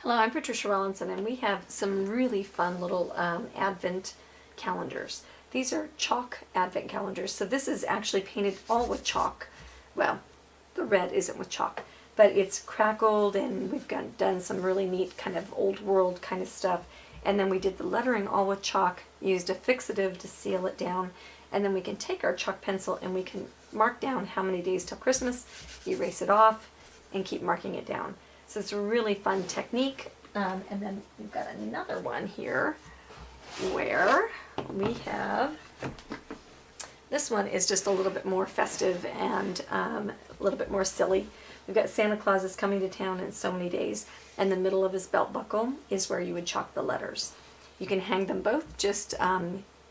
Hello, I'm Patricia Rawlinson, and we have some really fun little advent calendars. These are chalk advent calendars, so this is actually painted all with chalk. Well, the red isn't with chalk, but it's crackled, and we've done some really neat kind of old world kind of stuff. And then we did the lettering all with chalk, used a fixative to seal it down, and then we can take our chalk pencil and we can mark down how many days till Christmas, erase it off, and keep marking it down. So it's a really fun technique. And then we've got another one here where we have, this one is just a little bit more festive and a little bit more silly. We've got Santa Claus is coming to town in so many days, and the middle of his belt buckle is where you would chalk the letters. You can hang them both just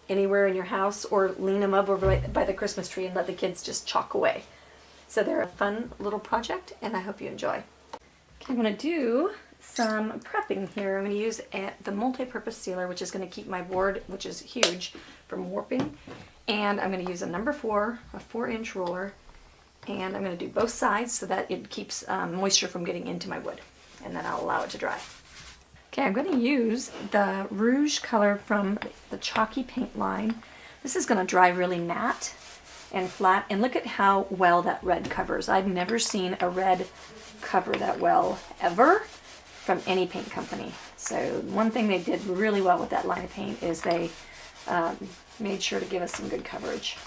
anywhere in your house, or lean them up over by the Christmas tree and let the kids just chalk away. So they're a fun little project, and I hope you enjoy. Okay, I'm going to do some prepping here. I'm going to use the multi-purpose sealer, which is going to keep my board, which is huge, from warping. And I'm going to use a number 4, a 4-inch roller, and I'm going to do both sides so that it keeps moisture from getting into my wood. And then I'll allow it to dry. Okay, I'm going to use the rouge color from the chalky paint line. This is going to dry really matte and flat, and look at how well that red covers. I've never seen a red cover that well ever from any paint company. So one thing they did really well with that line of paint is they made sure to give us some good coverage.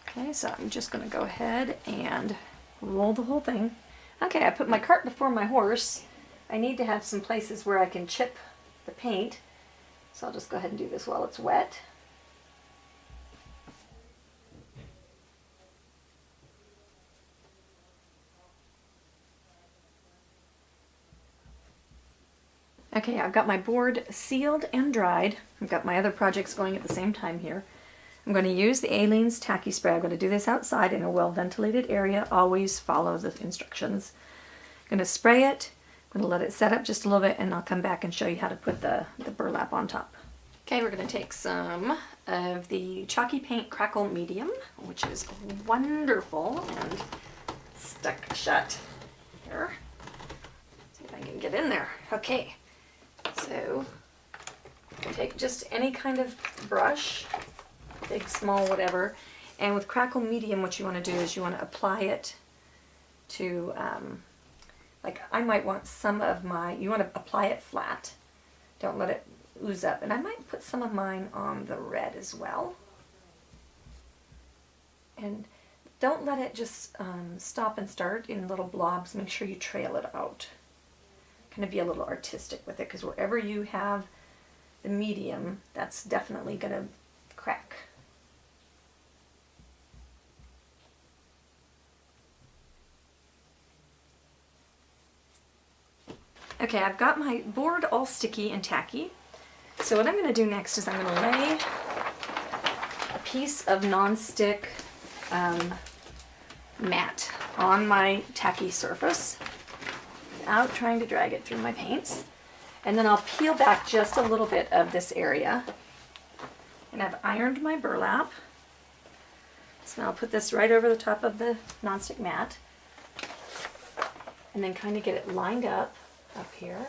Okay, so I'm just going to go ahead and roll the whole thing. Okay, I put my cart before my horse. I need to have some places where I can chip the paint, so I'll just go ahead and do this while it's wet. Okay, I've got my board sealed and dried. I've got my other projects going at the same time here. I'm going to use the Aleene's tacky spray. I'm going to do this outside in a well-ventilated area. Always follow the instructions. I'm going to spray it. I'm going to let it set up just a little bit, and I'll come back and show you how to put the burlap on top. Okay, we're going to take some of the chalky paint crackle medium, which is wonderful and stuck shut here. See if I can get in there. Okay. So, take just any kind of brush, big, small, whatever, and with crackle medium what you want to do is you want to apply it to, like I might want some of you want to apply it flat, don't let it ooze up, and I might put some of mine on the red as well. And don't let it just stop and start in little blobs, make sure you trail it out. Kind of be a little artistic with it, because wherever you have the medium, that's definitely going to crack. Okay, I've got my board all sticky and tacky. So what I'm going to do next is I'm going to lay a piece of non-stick mat on my tacky surface, out trying to drag it through my paints, and then I'll peel back just a little bit of this area, and I've ironed my burlap, so now I'll put this right over the top of the nonstick mat and then kind of get it lined up here.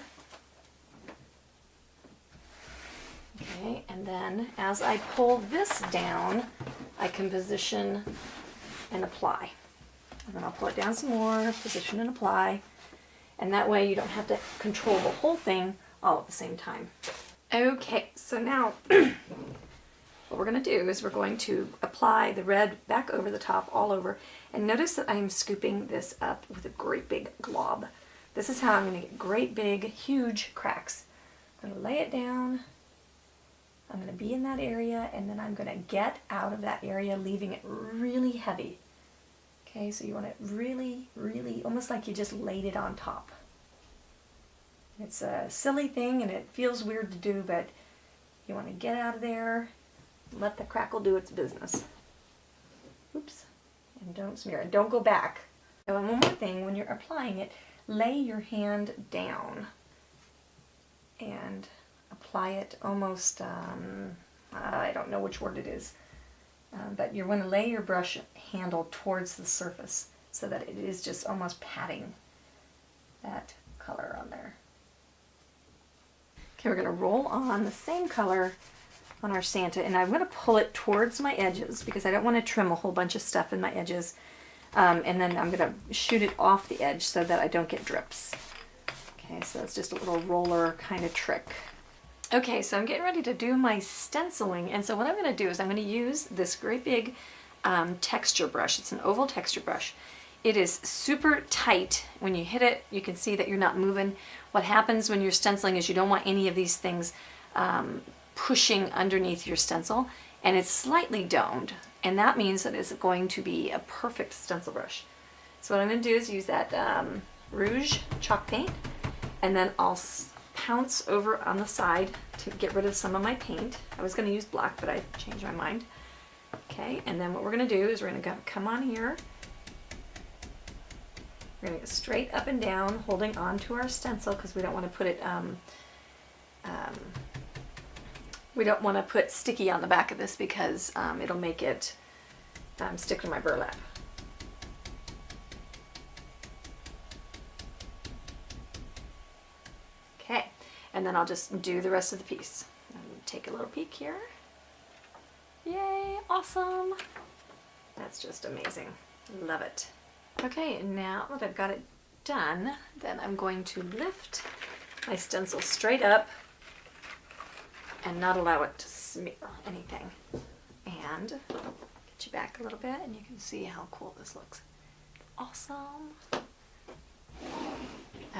Okay, and then as I pull this down, I can position and apply, and then I'll pull it down some more, position and apply. And that way you don't have to control the whole thing all at the same time. Okay, so now what we're going to do is we're going to apply the red back over the top all over. And notice that I am scooping this up with a great big glob. This is how I'm going to get great big, huge cracks. I'm going to lay it down. I'm going to be in that area, and then I'm going to get out of that area, leaving it really heavy. Okay, so you want it really, really, almost like you just laid it on top. It's a silly thing and it feels weird to do, but you want to get out of there, let the crackle do its business. Oops, and don't smear it, don't go back. Oh, and one more thing, when you're applying it, lay your hand down and apply it almost, I don't know which word it is. But you're going to lay your brush handle towards the surface so that it is just almost patting that color on there. Okay, we're going to roll on the same color on our Santa, and I'm going to pull it towards my edges because I don't want to trim a whole bunch of stuff in my edges. And then I'm going to shoot it off the edge so that I don't get drips. Okay, so it's just a little roller kind of trick. Okay, so I'm getting ready to do my stenciling, and so what I'm going to do is I'm going to use this great big texture brush. It's an oval texture brush. It is super tight. When you hit it, you can see that you're not moving. What happens when you're stenciling is you don't want any of these things pushing underneath your stencil, and it's slightly domed, and that means that it's going to be a perfect stencil brush. So what I'm going to do is use that rouge chalk paint, and then I'll pounce over on the side to get rid of some of my paint. I was going to use black, but I changed my mind. Okay, and then what we're going to do is we're going to come on here. We're going to go straight up and down, holding on to our stencil because we don't want to put it, we don't want to put sticky on the back of this because it'll make it stick to my burlap. Okay, and then I'll just do the rest of the piece. Take a little peek here. Yay, awesome. That's just amazing. Love it. Okay, now that I've got it done, then I'm going to lift my stencil straight up and not allow it to smear anything. And get you back a little bit and you can see how cool this looks. Awesome.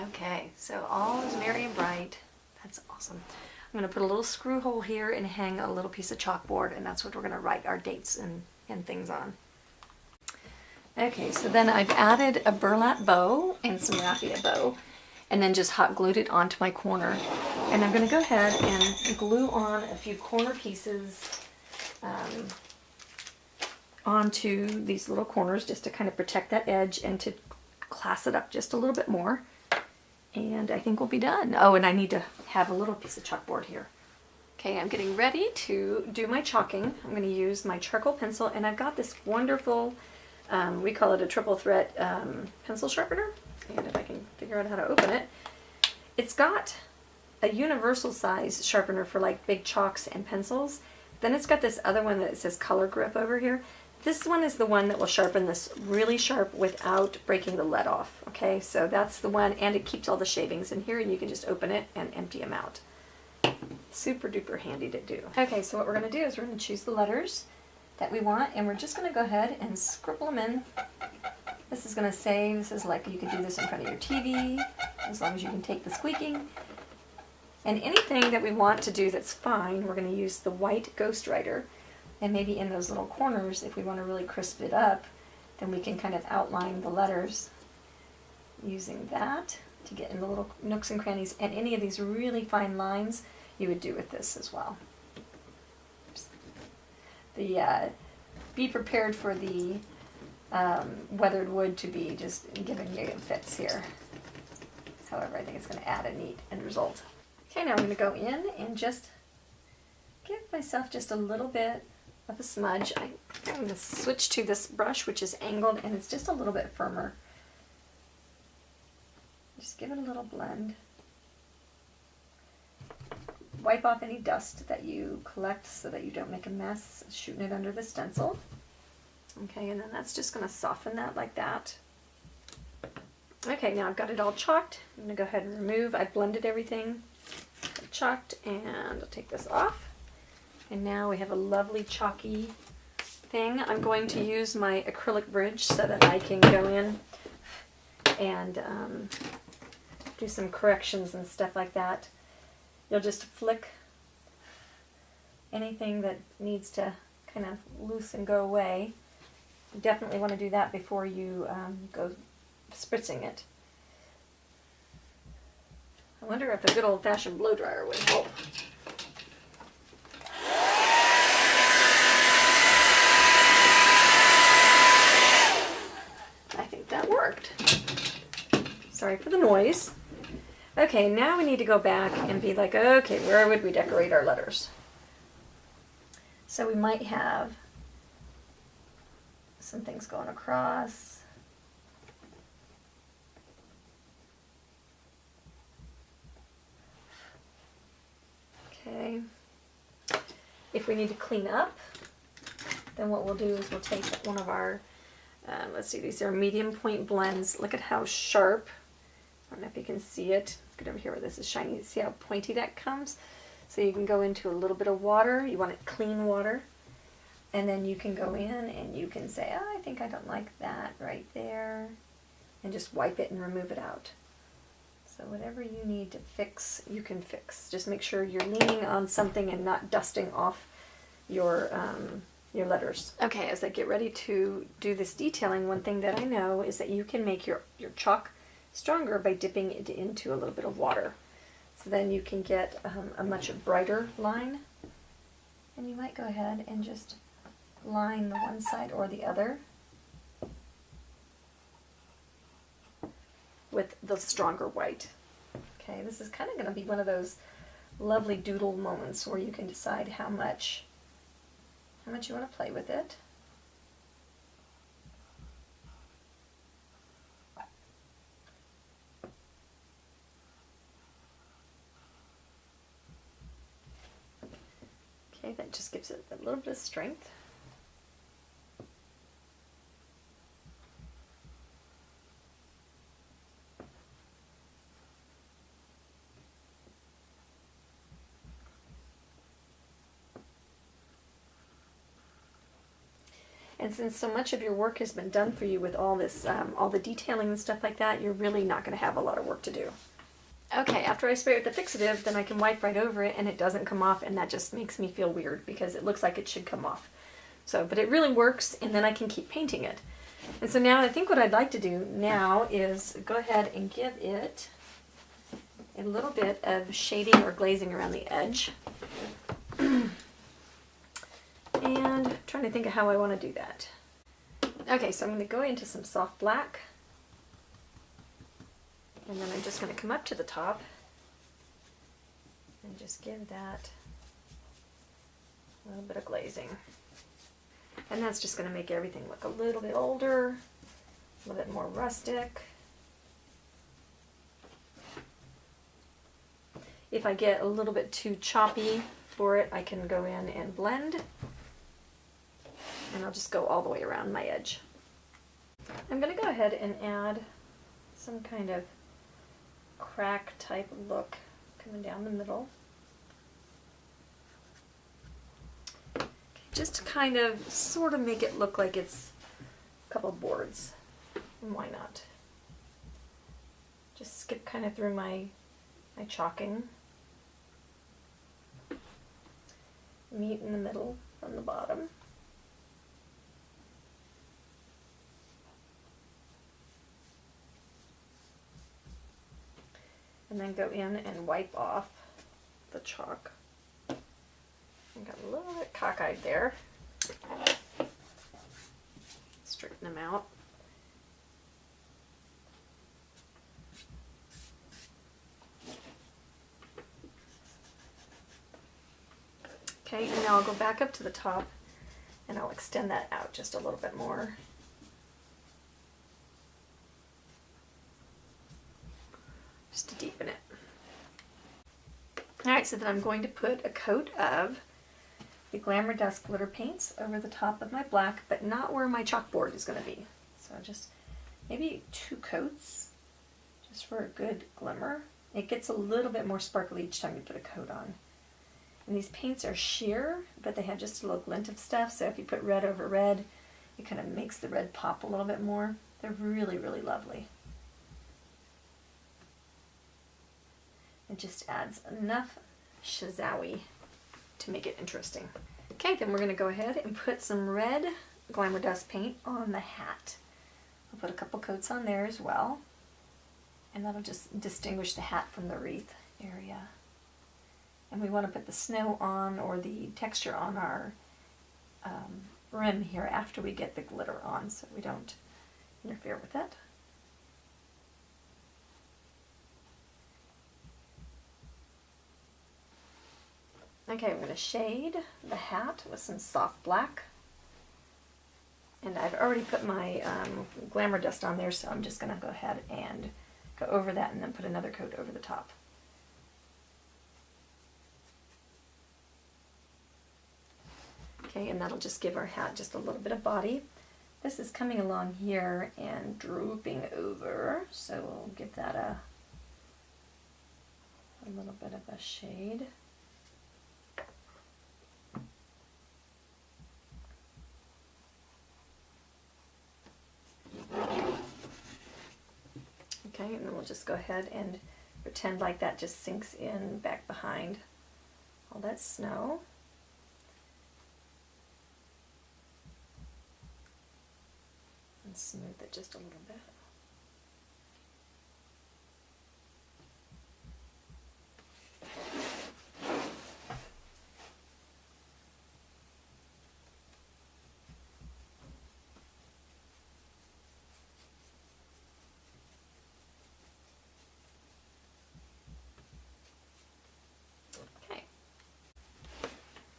Okay, so all is merry and bright. That's awesome. I'm going to put a little screw hole here and hang a little piece of chalkboard, and that's what we're going to write our dates and things on. Okay, so then I've added a burlap bow and some raffia bow, and then just hot glued it onto my corner. And I'm going to go ahead and glue on a few corner pieces onto these little corners just to kind of protect that edge and to class it up just a little bit more. And I think we'll be done. Oh, and I need to have a little piece of chalkboard here. Okay, I'm getting ready to do my chalking. I'm going to use my charcoal pencil, and I've got this wonderful, we call it a triple threat pencil sharpener. And if I can figure out how to open it, it's got a universal size sharpener for like big chalks and pencils. Then it's got this other one that says color grip over here. This one is the one that will sharpen this really sharp without breaking the lead off. Okay, so that's the one, and it keeps all the shavings in here, and you can just open it and empty them out. Super duper handy to do. Okay, so what we're going to do is we're going to choose the letters that we want, and we're just going to go ahead and scribble them in. This is going to say, this is like, you can do this in front of your TV, as long as you can take the squeaking. And anything that we want to do that's fine, we're going to use the white ghostwriter. And maybe in those little corners, if we want to really crisp it up, then we can kind of outline the letters using that to get in the little nooks and crannies. And any of these really fine lines, you would do with this as well. Oops. Be prepared for the weathered wood to be just giving you fits here. However, I think it's going to add a neat end result. Okay, now I'm going to go in and just give myself just a little bit of a smudge. I'm going to switch to this brush, which is angled, and it's just a little bit firmer. Just give it a little blend. Wipe off any dust that you collect so that you don't make a mess shooting it under the stencil. Okay, and then that's just going to soften that like that. Okay, now I've got it all chalked. I'm going to go ahead and remove. I blended everything. I've chalked, and I'll take this off. And now we have a lovely chalky thing. I'm going to use my acrylic bridge so that I can go in and do some corrections and stuff like that. You'll just flick anything that needs to kind of loose and go away. You definitely want to do that before you go spritzing it. I wonder if a good old-fashioned blow dryer would help. I think that worked. Sorry for the noise. Okay, now we need to go back and be like, okay, where would we decorate our letters? So we might have some things going across. we need to clean up, then what we'll do is we'll take one of our, let's see, these are medium point blends. Look at how sharp, I don't know if you can see it. Get over here where this is shiny. See how pointy that comes? So you can go into a little bit of water. You want it clean water. And then you can go in and you can say, oh, I think I don't like that right there. And just wipe it and remove it out. So whatever you need to fix, you can fix. Just make sure you're leaning on something and not dusting off your letters. Okay, as I get ready to do this detailing, one thing that I know is that you can make your chalk stronger by dipping it into a little bit of water. So then you can get a much brighter line. And you might go ahead and just line the one side or the other with the stronger white. Okay, this is kind of going to be one of those lovely doodle moments where you can decide how much you want to play with it. Okay, that just gives it a little bit of strength. And since so much of your work has been done for you with all this, all the detailing and stuff like that, you're really not going to have a lot of work to do. Okay, after I spray it with the fixative, then I can wipe right over it and it doesn't come off, and that just makes me feel weird because it looks like it should come off. So, but it really works, and then I can keep painting it. And so now I think what I'd like to do now is go ahead and give it a little bit of shading or glazing around the edge. And trying to think of how I want to do that. Okay, so I'm going to go into some soft black. And then I'm just going to come up to the top and just give that a little bit of glazing. And that's just going to make everything look a little bit older, a little bit more rustic. If I get a little bit too choppy for it, I can go in and blend. And I'll just go all the way around my edge. I'm going to go ahead and add some kind of crack type look coming down the middle. Okay, just to kind of sort of make it look like it's a couple boards. And why not? Just skip kind of through my chalking. Meet in the middle from the bottom. And then go in and wipe off the chalk. I got a little bit cockeyed there. Straighten them out. Okay, and now I'll go back up to the top and I'll extend that out just a little bit more. Just to deepen it. Alright, so then I'm going to put a coat of the Glamour Dust glitter paints over the top of my black, but not where my chalkboard is going to be. So just maybe 2 coats, just for a good glimmer. It gets a little bit more sparkly each time you put a coat on. And these paints are sheer, but they have just a little glint of stuff, so if you put red over red, it kind of makes the red pop a little bit more. They're really, really lovely. It just adds enough shazowie to make it interesting. Okay, then we're going to go ahead and put some red Glamour Dust paint on the hat. I'll put a couple coats on there as well, and that'll just distinguish the hat from the wreath area. And we want to put the snow on, or the texture on our rim here after we get the glitter on, so we don't interfere with it. Okay, I'm going to shade the hat with some soft black. And I've already put my Glamour Dust on there, so I'm just going to go ahead and go over that and then put another coat over the top. Okay, and that'll just give our hat just a little bit of body. This is coming along here and drooping over, so we'll give that a little bit of a shade. Okay, and then we'll just go ahead and pretend like that just sinks in back behind all that snow. And smooth it just a little bit.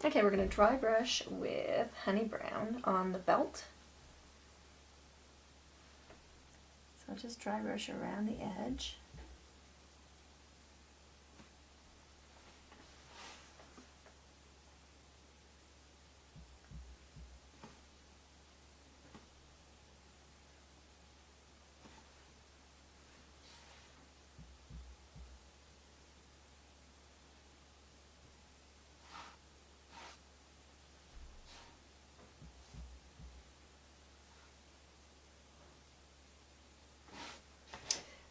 Okay, we're going to dry brush with honey brown on the belt. So I'll just dry brush around the edge.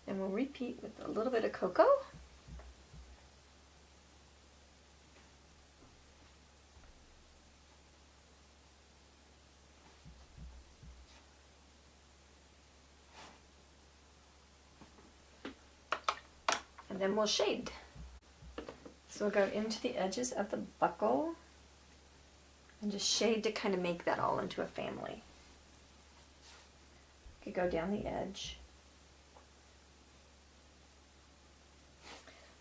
And we'll repeat with a little bit of cocoa. And then we'll shade. So we'll go into the edges of the buckle and just shade to kind of make that all into a family. You could go down the edge.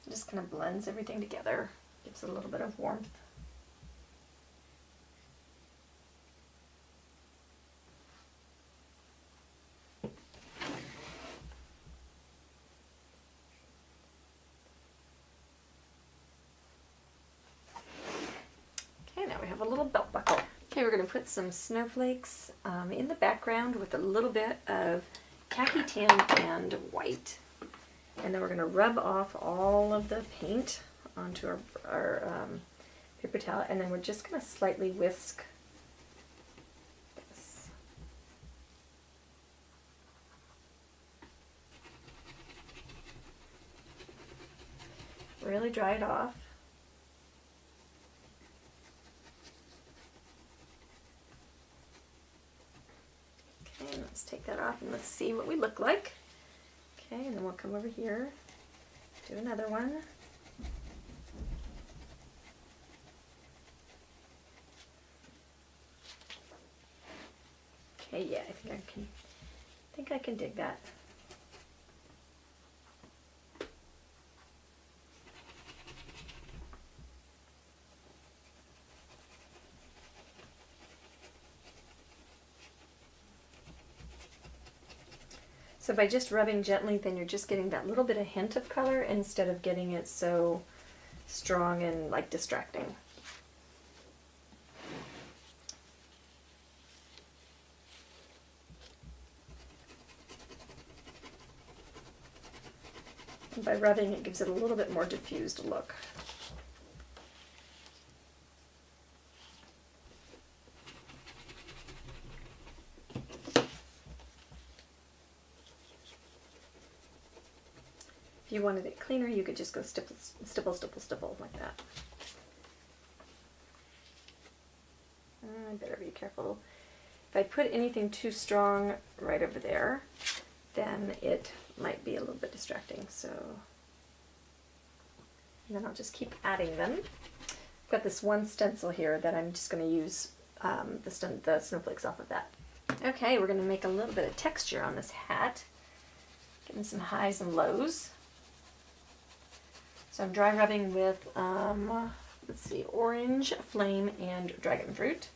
It just kind of blends everything together, gives it a little bit of warmth. Okay, now we have a little belt buckle. Okay, we're going to put some snowflakes in the background with a little bit of khaki tan and white. And then we're going to rub off all of the paint onto our paper towel, and then we're just going to slightly whisk this. Really dry it off. Okay, let's take that off and let's see what we look like. Okay, and then we'll come over here, do another one. Okay, yeah, I think I can dig that. So by just rubbing gently, then you're just getting that little bit of hint of color instead of getting it so strong and like distracting. And by rubbing, it gives it a little bit more diffused look. If you wanted it cleaner, you could just go stipple, stipple, stipple, stipple like that. I better be careful. If I put anything too strong right over there, then it might be a little bit distracting. So, and then I'll just keep adding them. I've got this one stencil here that I'm just going to use the snowflakes off of that. Okay, we're going to make a little bit of texture on this hat. Give them some highs and lows. So I'm dry rubbing with, let's see, orange, flame, and dragon fruit.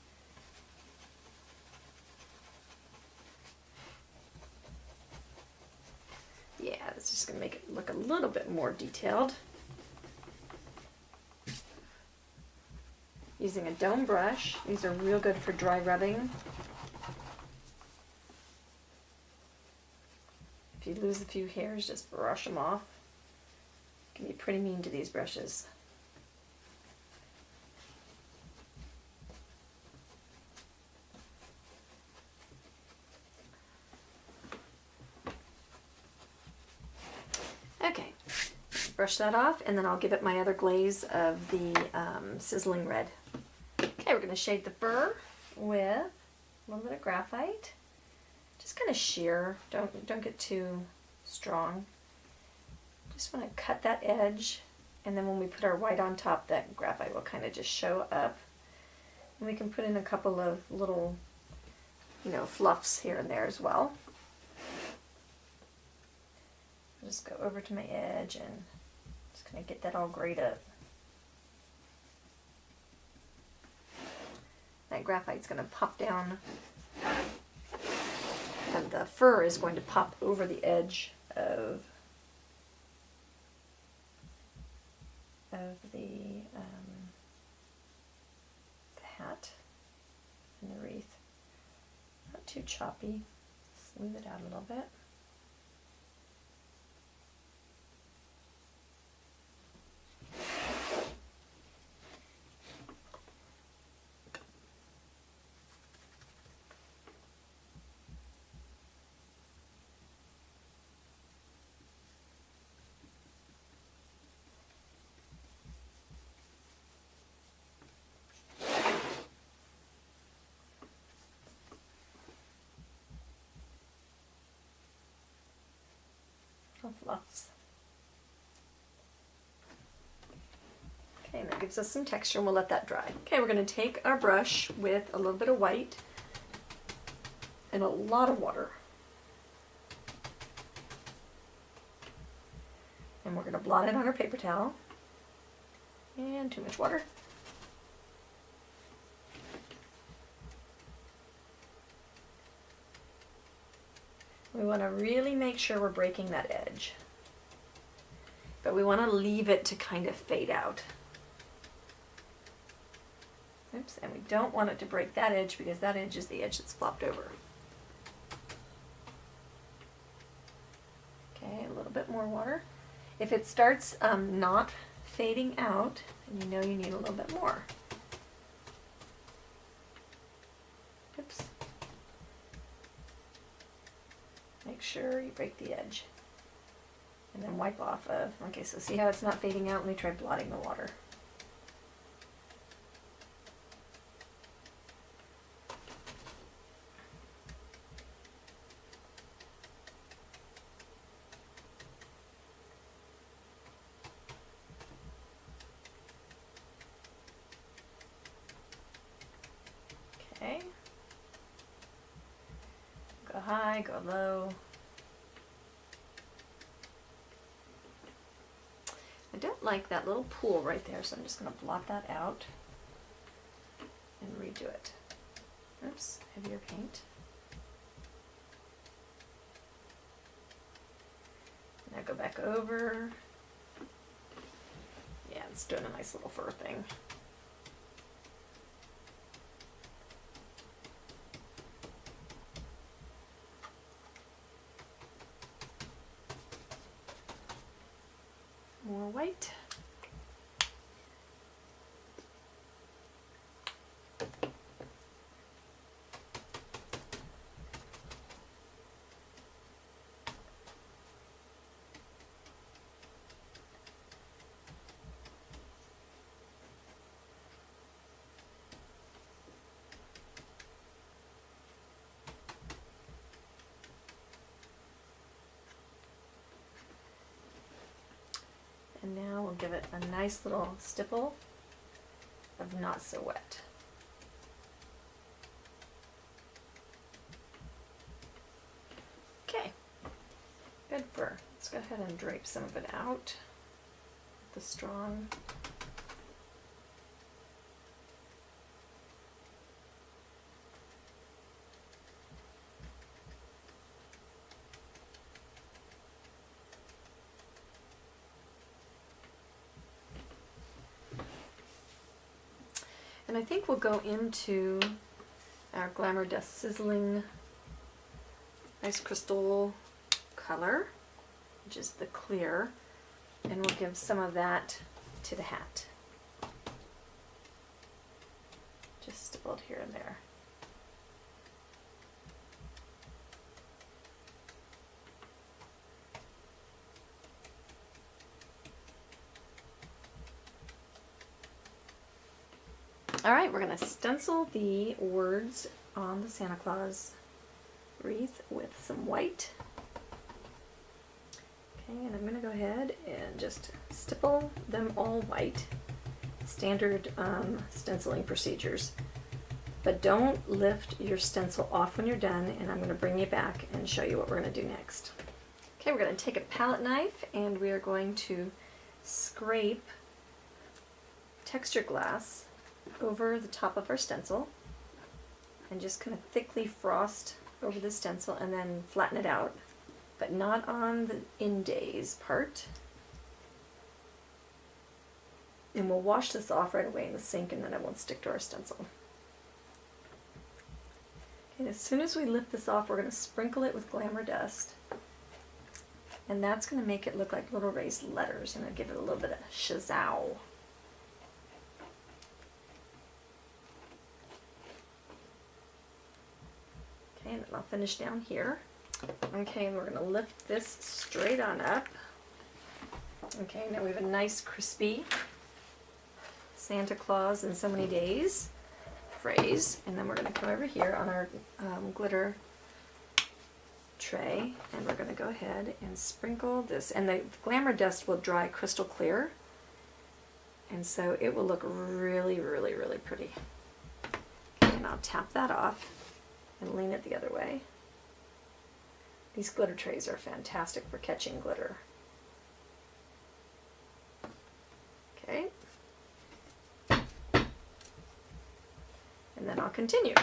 Yeah, that's just going to make it look a little bit more detailed. using a dome brush. These are real good for dry rubbing. If you lose a few hairs, just brush them off. It can be pretty mean to these brushes. Okay, brush that off, and then I'll give it my other glaze of the sizzling red. Okay, we're going to shade the fur with a little bit of graphite. Just kind of sheer, don't get too strong. Just want to cut that edge, and then when we put our white on top, that graphite will kind of just show up. And we can put in a couple of little, fluffs here and there as well. I'll just go over to my edge and just kind of get that all grayed up. That graphite's going to pop down, and the fur is going to pop over the edge of the hat and the wreath. Not too choppy. Smooth it out a little bit. Fluffs. Okay, and that gives us some texture, and we'll let that dry. Okay, we're going to take our brush with a little bit of white and a lot of water. And we're going to blot it on our paper towel. And too much water. We want to really make sure we're breaking that edge. But we want to leave it to kind of fade out. Oops, and we don't want it to break that edge because that edge is the edge that's flopped over. Okay, a little bit more water. If it starts not fading out, then you know you need a little bit more. Oops. Make sure you break the edge. And then wipe off of, okay, so see how it's not fading out? Let me try blotting the water. Okay. Go high, go low. I don't like that little pool right there, so I'm just going to blot that out and redo it. Oops, heavier paint. Now go back over. Yeah, it's doing a nice little fur thing. More white. And now we'll give it a nice little stipple of not so wet. Okay, good fur. Let's go ahead and drape some of it out with the strong. And I think we'll go into our Glamour Dust Sizzling Ice Crystal color, which is the clear, and we'll give some of that to the hat. Just stippled here and there. All right, we're going to stencil the words on the Santa Claus wreath with some white. Okay, and I'm going to go ahead and just stipple them all white. Standard stenciling procedures. But don't lift your stencil off when you're done, and I'm going to bring you back and show you what we're going to do next. Okay, we're going to take a palette knife and we are going to scrape texture glass over the top of our stencil and just kind of thickly frost over the stencil and then flatten it out, but not on the in days part. And we'll wash this off right away in the sink, and then it won't stick to our stencil. Okay, as soon as we lift this off, we're going to sprinkle it with Glamour Dust, and that's going to make it look like little raised letters, and it'll give it a little bit of shazzow. Okay, and then I'll finish down here. Okay, and we're going to lift this straight on up. Okay, now we have a nice crispy Santa Claus in so many days phrase, and then we're going to come over here on our glitter tray, and we're going to go ahead and sprinkle this, and the Glamour Dust will dry crystal clear, and so it will look really, really, really pretty. Okay, and I'll tap that off and lean it the other way. These glitter trays are fantastic for catching glitter. Okay. And then I'll continue.